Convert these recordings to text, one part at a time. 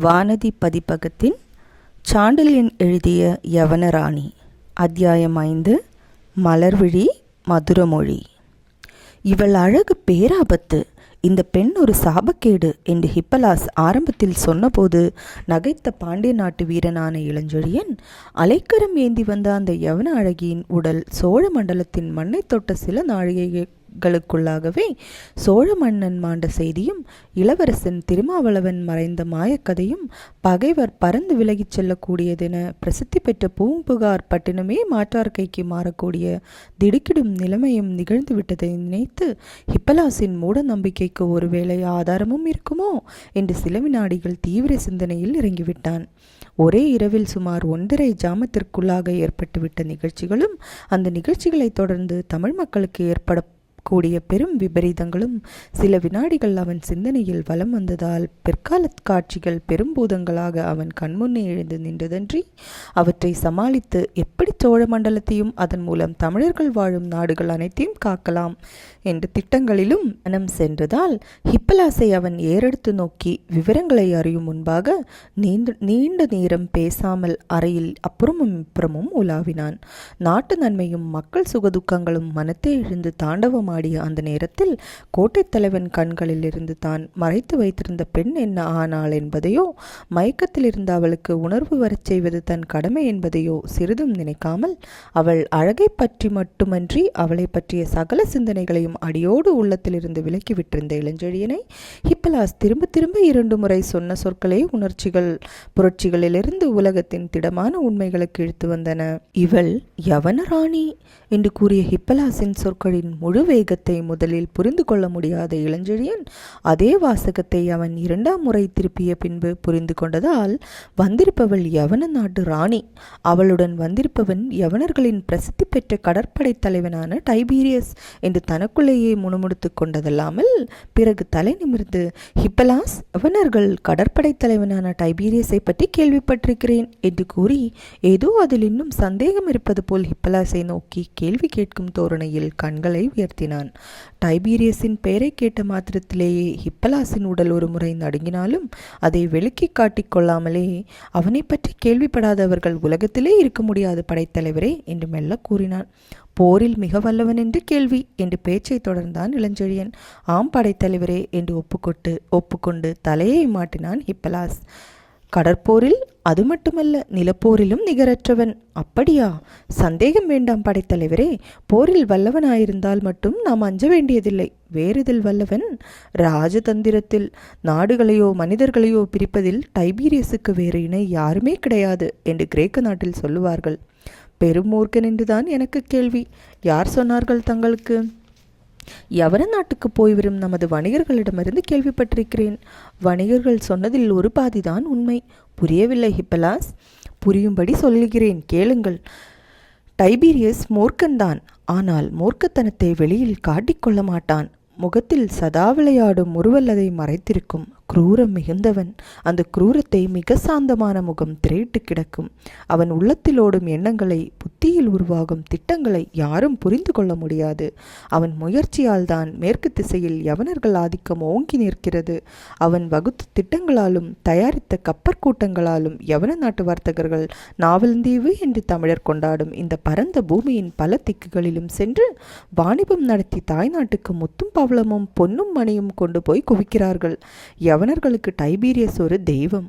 வானதி பதிப்பகத்தின் சாண்டில்யன் எழுதிய யவனராணி. அத்தியாயம் 5. மலர்விழி மதுரமொழி. இவள் அழகு பேராபத்து, இந்த பெண் ஒரு சாபக்கேடு என்று ஹிப்பலாஸ் ஆரம்பத்தில் சொன்னபோது நகைத்த பாண்டிய நாட்டு வீரனான இளஞ்செழியன் அலைக்கரம் ஏந்தி வந்த அந்த யவன அழகியின் உடல் சோழ மண்டலத்தின் மண்ணை தொட்ட சில நாழிகைகளுக்குள்ளாகவே சோழ மன்னன் மாண்ட செய்தியும் இளவரசன் திருமாவளவன் மறைந்த மாயக்கதையும் பகைவர் பறந்து விலகிச் செல்லக்கூடியதென பிரசித்தி பெற்ற பூம்புகார் பட்டினமே மாற்றார் கைக்கு மாறக்கூடிய திடுக்கிடும் நிலைமையும் நிகழ்ந்துவிட்டதை நினைத்து ஹிப்பலாசின் மூட நம்பிக்கைக்கு ஒருவேளை ஆதாரமும் இருக்குமோ என்று சில வினாடிகள் தீவிர சிந்தனையில் இறங்கிவிட்டான். ஒரே இரவில் சுமார் 1.5 ஜாமத்திற்குள்ளாக ஏற்பட்டுவிட்ட நிகழ்ச்சிகளும் அந்த நிகழ்ச்சிகளைத் தொடர்ந்து தமிழ் மக்களுக்கு ஏற்படக்கூடிய பெரும் விபரீதங்களும் சில வினாடிகள் அவன் சிந்தனையில் வலம் வந்ததால் பிற்கால காட்சிகள் பெரும்பூதங்களாக அவன் கண்முன்னே எழுந்து நின்றதன்றி அவற்றை சமாளித்து எப்படி சோழ மண்டலத்தையும் அதன் மூலம் தமிழர்கள் வாழும் நாடுகள் அனைத்தையும் காக்கலாம் என்ற திட்டங்களிலும் மனம் சென்றதால் ஹிப்பலாசை அவன் ஏறெடுத்து நோக்கி விவரங்களை அறியும் முன்பாக நீண்ட நேரம் பேசாமல் அறையில் அப்புறமும் இப்புறமும் உலாவினான். நாட்டு நன்மையும் மக்கள் சுகதுக்கங்களும் மனத்தை இழந்து தாண்டவமாடிய அந்த நேரத்தில் கோட்டை தலைவன் கண்களில் இருந்து தான் மறைத்து வைத்திருந்த பெண் என்ன ஆனாள் என்பதையோ, மயக்கத்தில் இருந்த அவளுக்கு உணர்வு வரச் செய்வது தன் கடமை என்பதையோ சிறிதும் நினைக்காமல் அவள் அழகை பற்றி மட்டுமன்றி அவளை பற்றிய சகல சிந்தனைகளையும் அடியோடு உள்ளத்திலிருந்து விலக்கிவிட்டிருந்த இளஞ்செழியனை ஹிப்பலாஸ் திரும்ப திரும்ப 2 முறை சொன்ன சொற்களே உணர்ச்சிகள் புரட்சிகளிலிருந்து உலகத்தின் திடமான உண்மைகளுக்கு இழுத்து வந்தன. இவள் யவனராணி என்று கூறிய ஹிப்பலாசின் சொற்களின் முழு வேகத்தை முதலில் புரிந்து கொள்ள முடியாத இளஞ்செழியன் அதே வாசகத்தை அவன் 2ஆம் முறை திருப்பிய பின்பு புரிந்து கொண்டதால் வந்திருப்பவள் யவன நாட்டு ராணி, அவளுடன் வந்திருப்பவன் யவனர்களின் பிரசித்தி பெற்ற கடற்படை தலைவனான டைபீரியஸ் என்று தனக்குள்ளேயே முணுமுணுத்து கொண்டதல்லாமல் பிறகு தலை நிமிர்ந்து, ஹிப்பலாஸ், யவனர்கள் கடற்படை தலைவனான டைபீரியஸை பற்றி கேள்விப்பட்டிருக்கிறேன் என்று கூறி ஏதோ அதில் இன்னும் சந்தேகம் இருப்பது போல் ஹிப்பலாஸை நோக்கி கேள்வி கேட்கும் தோரணையில் கண்களை உயர்த்தினான். டைபீரியஸின் பெயரை கேட்ட மாத்திரத்திலேயே ஹிப்பலாசின் உடல் ஒரு முறை நடுங்கினாலும் அதை வெளிக்கி காட்டிக் கொள்ளாமலே, அவனை பற்றி கேள்விப்படாதவர்கள் உலகத்திலே இருக்க முடியாது படைத்தலைவரே என்று மெல்ல கூறினான். போரில் மிக வல்லவன் என்று கேள்வி என்று பேச்சை தொடர்ந்தான் இளஞ்செழியன். ஆம் படைத்தலைவரே என்று ஒப்புக்கொண்டு தலையை மாட்டினான் ஹிப்பலாஸ். கடற்போரில், அது மட்டுமல்ல நிலப்போரிலும் நிகரற்றவன். அப்படியா? சந்தேகம் வேண்டாம் படைத்தலைவரே. போரில் வல்லவனாயிருந்தால் மட்டும் நாம் அஞ்ச வேண்டியதில்லை. வேறிதில் வல்லவன்? ராஜதந்திரத்தில் நாடுகளையோ மனிதர்களையோ பிரிப்பதில் டைபீரியஸுக்கு வேறு இணை யாருமே கிடையாது என்று கிரேக்க நாட்டில் சொல்லுவார்கள். பெரும் மூர்க்கன் என்றுதான் எனக்கு கேள்வி. யார் சொன்னார்கள் தங்களுக்கு? யவன நாட்டுக்கு போய்வரும் நமது வணிகர்களிடமிருந்து கேள்விப்பட்டிருக்கிறேன். வணிகர்கள் சொன்னதில் ஒரு பாதிதான் உண்மை. புரியவில்லை ஹிப்பலாஸ்? புரியும்படி சொல்லுகிறேன், கேளுங்கள். டைபீரியஸ் மூர்க்கன்தான். ஆனால் மூர்க்கத்தனத்தை வெளியில் காட்டிக்கொள்ள மாட்டான். முகத்தில் சதா விளையாடும் முறுவல் அதை மறைத்திருக்கும். குரூரம் மிகுந்தவன். அந்த குரூரத்தை மிக சாந்தமான முகம் திரையிட்டு கிடக்கும். அவன் உள்ளத்தில் ஓடும் எண்ணங்களை, புத்தியில் உருவாகும் திட்டங்களை யாரும் புரிந்து கொள்ள முடியாது. அவன் முயற்சியால் தான் மேற்கு திசையில் யவனர்கள் ஆதிக்கம் ஓங்கி நிற்கிறது. அவன் வகுத்த திட்டங்களாலும் தயாரித்த கப்பற்கூட்டங்களாலும் யவன நாட்டு வர்த்தகர்கள் நாவலந்தீவு என்று தமிழர் கொண்டாடும் இந்த பரந்த பூமியின் பல திக்குகளிலும் சென்று வாணிபம் நடத்தி தாய்நாட்டுக்கு முத்தும் பவளமும் பொன்னும் மணியும் கொண்டு போய் குவிக்கிறார்கள். யவனர்களுக்கு டைபீரியஸ் ஒரு தெய்வம்.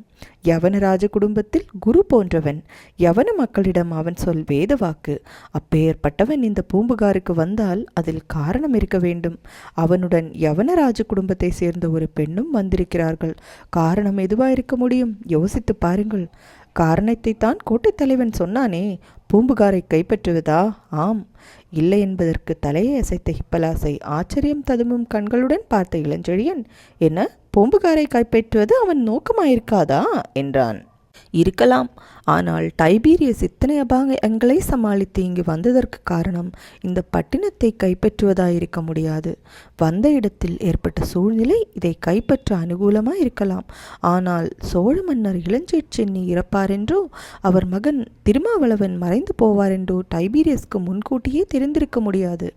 யவன ராஜ குடும்பத்தில் குரு போன்றவன். யவன மக்களிடம் அவன் சொல் வேதவாக்கு. அப்பேற்பட்டவன் இந்த பூம்புகாருக்கு வந்தால் அதில் காரணம் இருக்க வேண்டும். அவனுடன் யவன ராஜ குடும்பத்தை சேர்ந்த ஒரு பெண்ணும் வந்திருக்கிறார்கள். காரணம் எதுவா இருக்க முடியும்? யோசித்து பாருங்கள். காரணத்தை தான் கோட்டை தலைவன் சொன்னானே, பூம்புகாரை கைப்பற்றுவதா? ஆம். இல்லை என்பதற்கு தலையை அசைத்த ஹிப்பலாசை ஆச்சரியம் ததும்பும் கண்களுடன் பார்த்த இளஞ்செழியன், என்ன, பூம்புகாரை கைப்பற்றுவது அவன் நோக்கமாயிருக்காதா என்றான். இருக்கலாம். ஆனால் டைபீரியஸ் இத்தனை அபாயங்களை சமாளித்து இங்கு வந்ததற்கு காரணம் இந்த பட்டினத்தை கைப்பற்றுவதாயிருக்க முடியாது. வந்த இடத்தில் ஏற்பட்ட சூழ்நிலை இதை கைப்பற்ற அனுகூலமாக இருக்கலாம். ஆனால் சோழ மன்னர் இளஞ்செழியன் இறப்பாரென்றோ அவர் மகன் திருமாவளவன் மறைந்து போவாரென்றோ டைபீரியஸ்க்கு முன்கூட்டியே தெரிந்திருக்க முடியாது.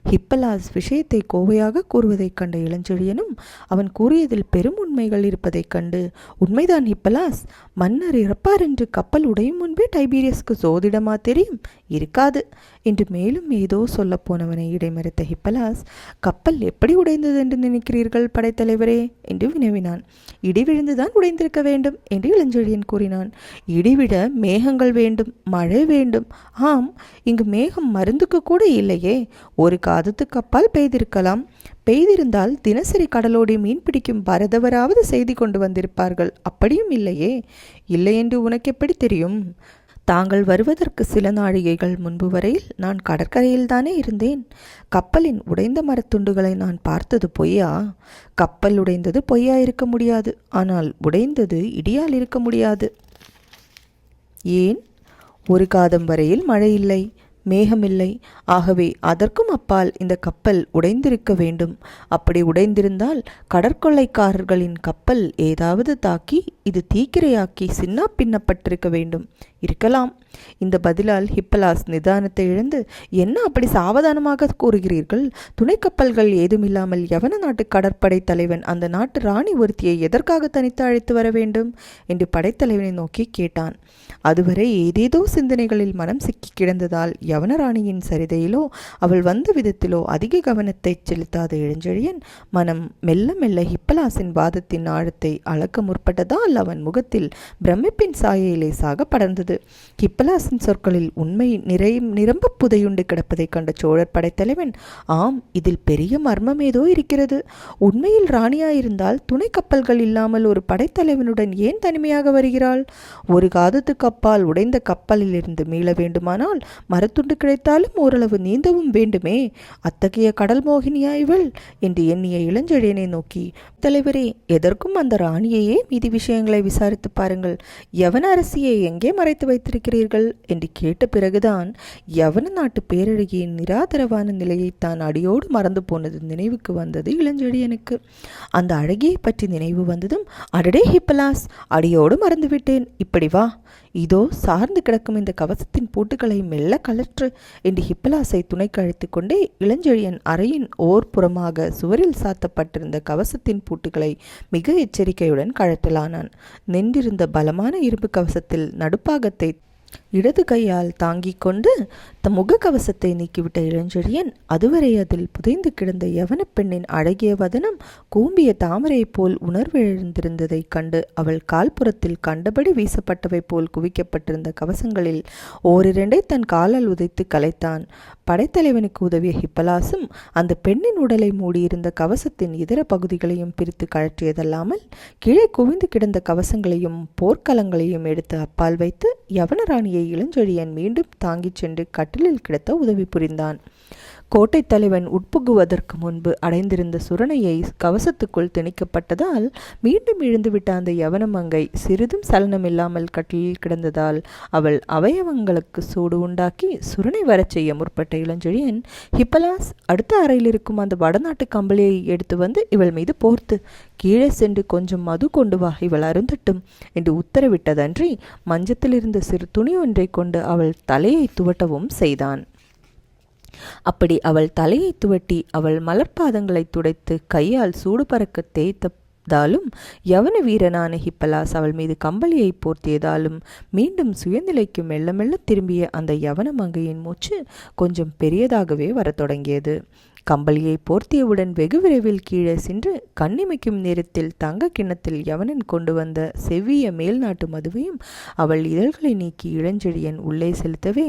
ஹிப்பலாஸ் விஷயத்தை கோவையாக கூறுவதைக் கண்ட இளஞ்செழியனும் அவன் கூறியதில் பெரும் உண்மைகள் இருப்பதைக் கண்டு, உண்மைதான் ஹிப்பலாஸ், மன்னர் இறப்பார் என்று கப்பல் உடையும் முன்பே டைபீரியஸ்க்கு சோதிடமா தெரியும்? இருக்காது என்று மேலும் ஏதோ சொல்ல போனவனை இடைமறித்த ஹிப்பலாஸ், கப்பல் எப்படி உடைந்தது என்று நினைக்கிறீர்கள் படைத்தலைவரே என்று வினவினான். இடி விழுந்துதான் உடைந்திருக்க வேண்டும் என்று இளஞ்செழியன் கூறினான். இடிவிட மேகங்கள் வேண்டும், மழை வேண்டும். ஆம், இங்கு மேகம் மருந்துக்கு கூட இல்லையே. ஒரு காதத்துக்கு அப்பால் பெய்திருக்கலாம். பெய்திருந்தால் தினசரி கடலோடி மீன் பிடிக்கும் பரதவராவது செய்தி கொண்டு வந்திருப்பார்கள். அப்படியும் இல்லையே. இல்லை என்று உனக்கு எப்படி தெரியும்? தாங்கள் வருவதற்கு சில நாழிகைகள் முன்பு வரையில் நான் கடற்கரையில்தானே இருந்தேன். கப்பலின் உடைந்த மரத்துண்டுகளை நான் பார்த்தது பொய்யா? கப்பல் உடைந்தது பொய்யா இருக்க முடியாது. ஆனால் உடைந்தது இடியால் இருக்க முடியாது. ஏன்? ஒரு காதம் வரையில் மழை இல்லை, மேகமில்லை. ஆகவே அதற்கும் அப்பால் இந்த கப்பல் உடைந்திருக்க வேண்டும். அப்படி உடைந்திருந்தால் கடற்கொள்ளைக்காரர்களின் கப்பல் ஏதாவது தாக்கி இது தீக்கிரையாக்கி சின்ன பின்னப்பட்டிருக்க வேண்டும். இருக்கலாம். இந்த பதிலால் ஹிப்பலாஸ் நிதானத்தை இழந்து, என்ன அப்படி சாவதானமாக கூறுகிறீர்கள்? துணை கப்பல்கள் ஏதுமில்லாமல் யவன நாட்டு கடற்படை தலைவன் அந்த நாட்டு ராணி ஒருத்தியை எதற்காக தனித்து அழைத்து வர வேண்டும் என்று படைத்தலைவனை நோக்கி கேட்டான். அதுவரை ஏதேதோ சிந்தனைகளில் மனம் சிக்கி கிடந்ததால் யவன ராணியின் சரிதையிலோ அவள் வந்த விதத்திலோ அதிக கவனத்தை செலுத்தாத இளஞ்செழியன் மனம் மெல்ல மெல்ல ஹிப்பலாஸின் வாதத்தின் ஆழத்தை அளக்க முற்பட்டதால் அவன் முகத்தில் பிரமிப்பின் சாயை லேசாக படர்ந்தது. ஹிப்பலாஸின் சொற்களில் உண்மை நிரம்ப புதையுண்டு கிடப்பதை கண்ட சோழர் படைத்தலைவன், ஆம், இதில் பெரிய மர்மம் ஏதோ இருக்கிறது. உண்மையில் ராணியாயிருந்தால் துணை கப்பல்கள் இல்லாமல் ஒரு படைத்தலைவனுடன் ஏன் தனிமையாக வருகிறாள்? ஒரு காதத்துக்கு அப்பால் உடைந்த கப்பலிலிருந்து மீள வேண்டுமானால் மரத்துண்டு கிடைத்தாலும் ஓரளவு நீந்தவும் வேண்டுமே. அத்தகைய கடல் மோகினியா இவள் என்று எண்ணிய இளஞ்செழியனை நோக்கி, தலைவரே, எதற்கும் அந்த ராணியையே மீதி விஷயங்களை விசாரித்து பாருங்கள். யவன அரசியை எங்கே மறைத்து வைத்திருக்கிறீர்கள் என்று கேட்ட பிறகுதான் யவன நாட்டு பேரழகியின் நிராதரவான நிலையை தான் அடியோடு மறந்து போனது நினைவுக்கு வந்தது இளஞ்செழியனுக்கு. அந்த அழகியை பற்றி நினைவு வந்ததும், அடடே ஹிப்பலாஸ், அடியோடு மறந்துவிட்டேன். இப்படி வா, இதோ சார்ந்து கிடக்கும் இந்த கவசத்தின் பூட்டுகளை மெல்ல கலற்று என்று ஹிப்பலாஸை துணைக்கு அழைத்து கொண்டே இளஞ்செழியன் அறையின் ஓர் புறமாக சுவரில் சாத்தப்பட்டிருந்த கவசத்தின் பூட்டுகளை மிக எச்சரிக்கையுடன் கழற்றலானான். நின்றிருந்த பலமான இரும்பு கவசத்தில் நடுப்பாகத்தை இடது கையால் தாங்கிக் கொண்டு முகக்கவசத்தை நீக்கிவிட்ட இளஞ்செழியன் அதுவரை அதில் புதைந்து கிடந்த யவன பெண்ணின் அழகிய வதனம் கூம்பிய தாமரை போல் உணர்வெழுந்திருந்ததைக் கண்டு அவள் கால்புறத்தில் கண்டபடி வீசப்பட்டவை போல் குவிக்கப்பட்டிருந்த கவசங்களில் ஓரிரண்டை தன் காலால் உதைத்து கலைத்தான். படைத்தலைவனுக்கு உதவிய ஹிப்பலாசும் அந்த பெண்ணின் உடலை மூடியிருந்த கவசத்தின் இதர பகுதிகளையும் பிரித்து கழற்றியதல்லாமல் கீழே குவிந்து கிடந்த கவசங்களையும் போர்க்களங்களையும் எடுத்து அப்பால் வைத்து யவனராணியை இளஞ்செழியன் மீண்டும் தாங்கிச் சென்று கட்டிலில் கிடத்த உதவி புரிந்தான். கோட்டை தலைவன் உட்புகுவதற்கு முன்பு அடைந்திருந்த சுரணையை கவசத்துக்குள் திணிக்கப்பட்டதால் மீண்டும் எழுந்துவிட்ட அந்த யவனமங்கை சிறிதும் சலனமில்லாமல் கட்டிலில் கிடந்ததால் அவள் அவயவங்களுக்கு சூடு உண்டாக்கி சுரணை வரச் செய்ய முற்பட்ட இளஞ்செழியன், ஹிப்பலாஸ், அடுத்த அறையில் இருக்கும் அந்த வடநாட்டு கம்பளியை எடுத்து வந்து இவள் மீது போர்த்து கீழே சென்று கொஞ்சம் மது கொண்டு வா, இவள் அருந்தட்டும் என்று உத்தரவிட்டதன்றி மஞ்சத்தில் இருந்த சிறு துணி ஒன்றை கொண்டு அவள் தலையை துவட்டவும் செய்தான். அப்படி அவள் தலையை துவட்டி அவள் மலர்பாதங்களை துடைத்து கையால் சூடு பறக்க தேய்த்ததாலும் யவன வீரனான ஹிப்பலாஸ் அவள் மீது கம்பளியை போர்த்தியதாலும் மீண்டும் சுயநிலைக்கு மெல்ல மெல்ல திரும்பிய அந்த யவன மங்கையின் மூச்சு கொஞ்சம் பெரியதாகவே வரத் தொடங்கியது. கம்பளியை போர்த்தியவுடன் வெகு விரைவில் கீழே சென்று கண்ணிமைக்கும் நேரத்தில் தங்க கிண்ணத்தில் யவனன் கொண்டு வந்த செவ்விய மேல்நாட்டு மதுவையும் அவள் இதழ்களை நீக்கி இளஞ்செழியன் உள்ளே செலுத்தவே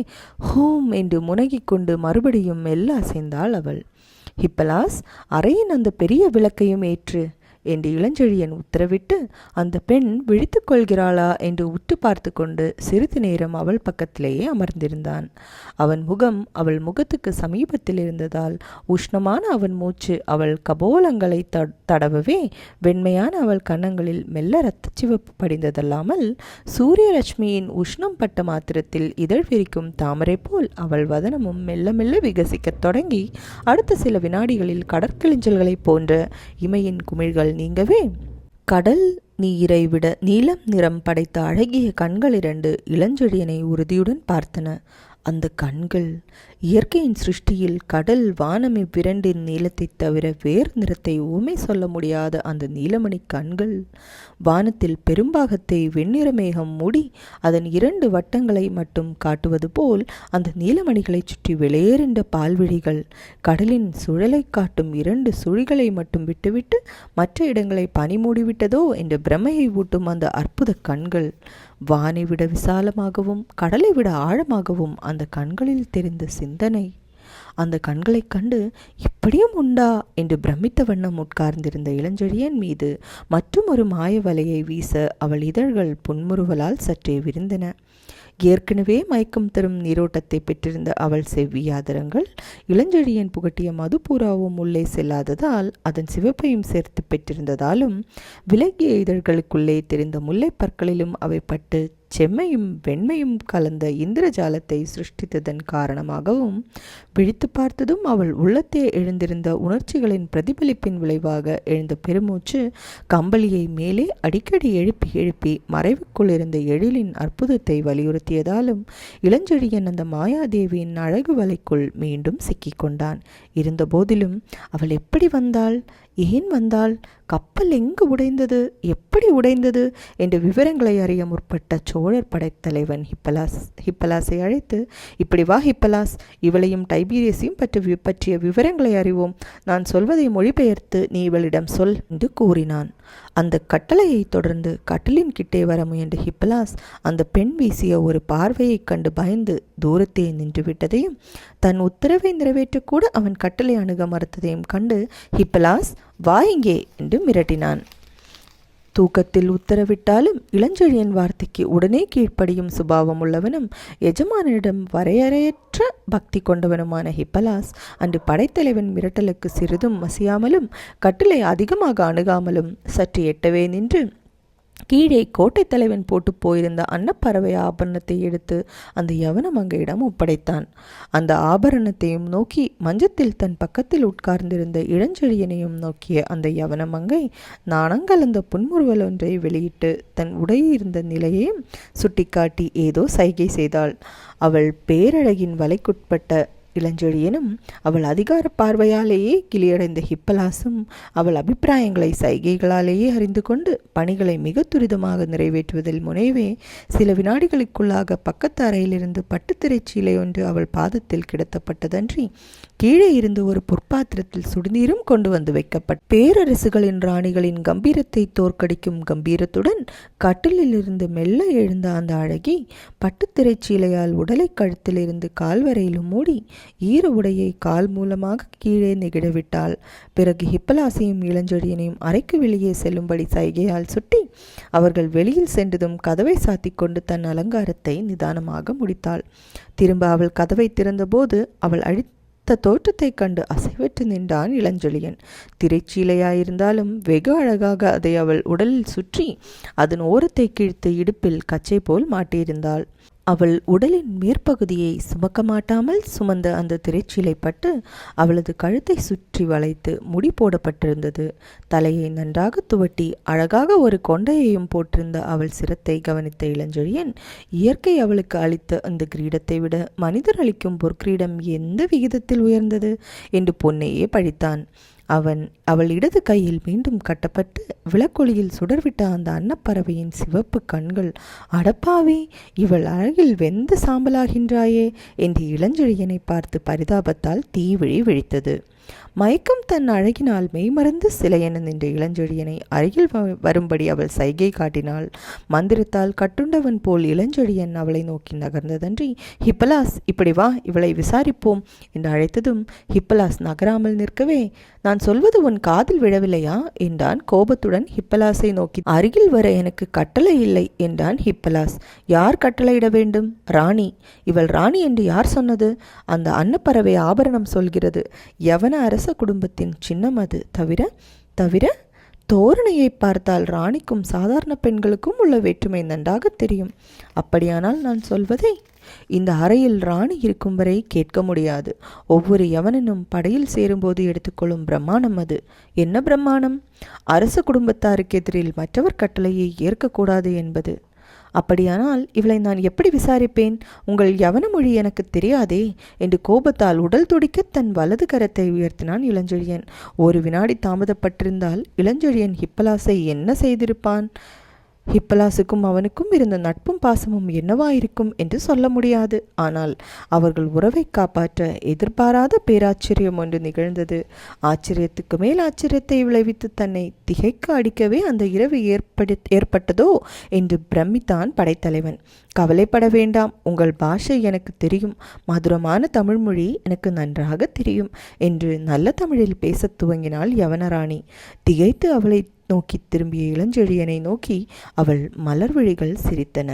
ஹோம் என்று முனகிக் கொண்டு மறுபடியும் மெல்ல அசைந்தாள் அவள். ஹிப்பலாஸ், அறையின் அந்த பெரிய விளக்கையும் ஏற்று என்று இளஞ்செழியன் உத்தரவிட்டு அந்த பெண் விழித்து கொள்கிறாளா என்று உற்று பார்த்து கொண்டு சிறிது நேரம் அவள் பக்கத்திலேயே அமர்ந்திருந்தான். அவன் முகம் அவள் முகத்துக்கு சமீபத்தில் இருந்ததால் உஷ்ணமான அவன் மூச்சு அவள் கபோலங்களை தடவவே வெண்மையான அவள் கன்னங்களில் மெல்ல இரத்தச்சிவப்பு படிந்ததல்லாமல் சூரிய லட்சுமியின் உஷ்ணம் பட்ட மாத்திரத்தில் இதழ் விரிக்கும் தாமரை போல் அவள் வதனமும் மெல்ல மெல்ல விகசிக்கத் தொடங்கி அடுத்த சில வினாடிகளில் கடற்கிழிஞ்சல்களைப் போன்ற இமையின் குமிழ்கள் நீங்கவே கடல் நீரை விட நீலம் நிறம் படைத்த அழகிய கண்கள் இரண்டு இளஞ்செழியனை உறுதியுடன் பார்த்தன. அந்த கண்கள் இயற்கையின் சிருஷ்டியில் கடல் வானம் இவ்விரண்டின் நீளத்தைத் தவிர வேறு நிறத்தை ஊமை சொல்ல முடியாத அந்த நீலமணி கண்கள் வானத்தில் பெரும்பாகத்தை வெண்ணிற மேகம் மூடி அதன் 2 வட்டங்களை மட்டும் காட்டுவது போல் அந்த நீலமணிகளைச் சுற்றி வெளியேறின்ற பால்விழிகள் கடலின் சுழலை காட்டும் 2 சுழிகளை மட்டும் விட்டுவிட்டு மற்ற இடங்களை பனி மூடிவிட்டதோ என்ற பிரமையை ஊட்டும் அந்த அற்புத கண்கள் வானை விட விசாலமாகவும் கடலை விட ஆழமாகவும் அந்த கண்களில் தெரிந்த சிந்தனை. அந்த கண்களைக் கண்டு இப்படியும் உண்டா என்று பிரமித்த வண்ணம் உட்கார்ந்திருந்த இளஞ்செழியன் மீது மற்றும் ஒரு மாய வலையை வீச அவள் இதழ்கள் புன்முறுவலால் சற்றே விரிந்தன. ஏற்கனவே மயக்கம் தரும் நீரோட்டத்தை பெற்றிருந்த அவள் செவ்வியாதரங்கள் இளஞ்செழியன் புகட்டிய மதுபூராவும் உள்ளே செல்லாததால் அதன் சிவப்பையும் சேர்த்து பெற்றிருந்ததாலும் விலகிய இதழ்களுக்குள்ளே தெரிந்த முல்லை பற்களிலும் அவை பட்டு செம்மையும் வெண்மையும் கலந்த இந்திரஜாலத்தை சிருஷ்டித்ததன் காரணமாகவும் விழித்து பார்த்ததும் அவள் உள்ளத்தே எழுந்திருந்த உணர்ச்சிகளின் பிரதிபலிப்பின் விளைவாக எழுந்த பெருமூச்சு கம்பளியை மேலே அடிக்கடி எழுப்பி எழுப்பி மறைவுக்குள் இருந்த எழிலின் அற்புதத்தை வலியுறுத்தியதாலும் இளஞ்செழியன் அந்த மாயாதேவியின் அழகு வலைக்குள் மீண்டும் சிக்கிக்கொண்டான். இருந்த போதிலும் அவள் எப்படி வந்தாள், ஏன் வந்தாள், கப்பல் எங்கு உடைந்தது, எப்படி உடைந்தது என்ற விவரங்களை அறிய முற்பட்ட சோழர் படைத்தலைவன் ஹிப்பலாஸை அழைத்து, இப்படி வா ஹிப்பலாஸ், இவளையும் டைபீரியஸையும் பற்றிய விவரங்களை அறிவோம். நான் சொல்வதை மொழிபெயர்த்து நீ இவளிடம் சொல் என்று கூறினான். அந்த கட்டளையை தொடர்ந்து கட்டிலின் கிட்டே வர முயன்ற ஹிப்பலாஸ் அந்த பெண் வீசிய ஒரு பார்வையைக் கண்டு பயந்து தூரத்தே நின்று விட்டதையும் தன் உத்தரவை நிறைவேற்றக்கூட அவன் கட்டளை அணுக மறுத்ததையும் கண்டு ஹிப்பலாஸ் வா இங்கே என்று மிரட்டினான். தூக்கத்தில் உத்தரவிட்டாலும் இளஞ்செழியன் வார்த்தைக்கு உடனே கீழ்ப்படியும் சுபாவம் உள்ளவனும் எஜமானிடம் வரையறையற்ற பக்தி கொண்டவனுமான ஹிப்பலாஸ் அன்று படைத்தலைவன் மிரட்டலுக்கு சிறிதும் மசியாமலும் கட்டிலை அதிகமாக அணுகாமலும் சற்று எட்டவே நின்று கீழே கோட்டை தலைவன் போட்டு போயிருந்த அன்னப்பறவை ஆபரணத்தை எடுத்து அந்த யவன மங்கையிடம் ஒப்படைத்தான். அந்த ஆபரணத்தையும் நோக்கி மஞ்சத்தில் தன் பக்கத்தில் உட்கார்ந்திருந்த இளஞ்செழியனையும் நோக்கிய அந்த யவன மங்கை நாணங்கலந்த புன்முறுவல் ஒன்றை வெளியிட்டு தன் உடையிருந்த நிலையையும் சுட்டிக்காட்டி ஏதோ சைகை செய்தாள். அவள் பேரழகின் வலைக்குட்பட்ட இளஞ்செழியனும் அவள் அதிகார பார்வையாலேயே கிளியடைந்த ஹிப்பலாசும் அவள் அபிப்பிராயங்களை சைகைகளாலேயே அறிந்து கொண்டு பணிகளை மிக துரிதமாக நிறைவேற்றுவதில் முனைவே சில வினாடிகளுக்குள்ளாக பக்கத்து அறையிலிருந்து பட்டுத்திரைச்சீலை ஒன்று அவள் பாதத்தில் கிடத்தப்பட்டதன்றி கீழே இருந்து ஒரு பொற்பாத்திரத்தில் சுடுநீரும் கொண்டு வந்து வைக்கப்பட்ட பேரரசுகளின் ராணிகளின் கம்பீரத்தை தோற்கடிக்கும் கம்பீரத்துடன் கட்டிலிலிருந்து மெல்ல எழுந்த அந்த அழகி பட்டுத்திரைச்சீலையால் உடலை கழுத்திலிருந்து கால்வரையிலும் மூடி ஈர உடையை கால் மூலமாக கீழே நெகிழவிட்டாள். பிறகு ஹிப்பலாசையும் இளஞ்செழியனையும் அறைக்கு வெளியே செல்லும்படி சைகையால் சுட்டி அவர்கள் வெளியில் சென்றதும் கதவை சாத்தி கொண்டு தன் அலங்காரத்தை நிதானமாக முடித்தாள். திரும்ப அவள் கதவை திறந்தபோது அவள் தோற்றத்தைக் கண்டு அசைவற்று நின்றான் இளஞ்செழியன். திரைச்சீலையாயிருந்தாலும் வெகு அழகாக அதை அவள் உடலில் சுற்றி அதன் ஓரத்தை கிழித்து இடுப்பில் கச்சை போல் மாட்டியிருந்தாள். அவள் உடலின் மேற்பகுதியை சுமக்க மாட்டாமல் சுமந்த அந்த திரைச்சீலை பட்டு அவளது கழுத்தை சுற்றி வளைத்து முடி போடப்பட்டிருந்தது. தலையை நன்றாக துவட்டி அழகாக ஒரு கொண்டையையும் போட்டிருந்த அவள் சிரத்தை கவனித்த இளஞ்செழியன் இயற்கை அவளுக்கு அளித்த அந்த கிரீடத்தை விட மனிதர் அளிக்கும் பொற்கிரீடம் எந்த விகிதத்தில் உயர்ந்தது என்று பொன்னையே பழித்தான். அவள் இடது கையில் மீண்டும் கட்டப்பட்டு விளக்கொளியில் சுடர்விட்ட அந்த அன்னப்பறவையின் சிவப்பு கண்கள், அடப்பாவே, இவள் அழகில் வெந்து சாம்பலாகின்றாயே என்று இளஞ்செழியனை பார்த்து பரிதாபத்தால் தீவிழி விழித்தது. மயக்கம் தன் அழகினால் மெய்மறந்து சிலையென நின்ற இளஞ்செழியனை அருகில் வரும்படி அவள் சைகை காட்டினாள். மந்திரத்தால் கட்டுண்டவன் போல் இளஞ்செழியன் அவளை நோக்கி நகர்ந்ததன்றி, ஹிப்பலாஸ், இப்படி வா, இவளை விசாரிப்போம் என்று அழைத்ததும் ஹிப்பலாஸ் நகராமல் நிற்கவே, நான் சொல்வது உன் காதில் விழவில்லையா என்றான் கோபத்துடன் ஹிப்பலாஸை நோக்கி. அருகில் வர எனக்கு கட்டளை இல்லை என்றான் ஹிப்பலாஸ். யார் கட்டளையிட வேண்டும்? ராணி. இவள் ராணி என்று யார் சொன்னது? அந்த அன்னப்பறவை ஆபரணம் சொல்கிறது. யவன அரச குடும்பத்தின் சின்னம் அது. தவிர தோரணையை பார்த்தால் ராணிக்கும் சாதாரண பெண்களுக்கும் உள்ள வேற்றுமை நன்றாக தெரியும். அப்படியானால் நான் சொல்வதை இந்த அறையில் ராணி இருக்கும் வரை கேட்க முடியாது. ஒவ்வொரு யவனனும் படையில் சேரும்போது எடுத்துக்கொள்ளும் பிரம்மாணம் அது. என்ன பிரம்மாணம்? அரச குடும்பத்தாருக்கு எதிரில் மற்றவர் கட்டளையை ஏற்கக்கூடாது என்பது. அப்படியானால் இவளை நான் எப்படி விசாரிப்பேன்? உங்கள் யவன மொழி எனக்கு தெரியாதே என்று கோபத்தால் உடல் துடிக்க தன் வலது கரத்தை உயர்த்தினான் இளஞ்செழியன். ஒரு வினாடி தாமதப்பட்டிருந்தால் இளஞ்செழியன் ஹிப்பலாஸை என்ன செய்திருப்பான்? ஹிப்பலாஸுக்கும் அவனுக்கும் இருந்த நட்பும் பாசமும் என்னவாயிருக்கும் என்று சொல்ல முடியாது. ஆனால் அவர்கள் உறவை காப்பாற்ற எதிர்பாராத பேராச்சரியம் ஒன்று நிகழ்ந்தது. ஆச்சரியத்துக்கு மேல் ஆச்சரியத்தை விளைவித்து தன்னை திகைக்க அடிக்கவே அந்த இரவு ஏற்பட்டதோ என்று பிரமித்தான் படைத்தலைவன். கவலைப்பட வேண்டாம், உங்கள் பாஷை எனக்கு தெரியும், மதுரமான தமிழ்மொழி எனக்கு நன்றாக தெரியும் என்று நல்ல தமிழில் பேசத் துவங்கினாள் யவனராணி. திகைத்து அவளை நோக்கி திரும்பிய இளஞ்செழியனை நோக்கி அவள் மலர் விழிகள் சிரித்தன.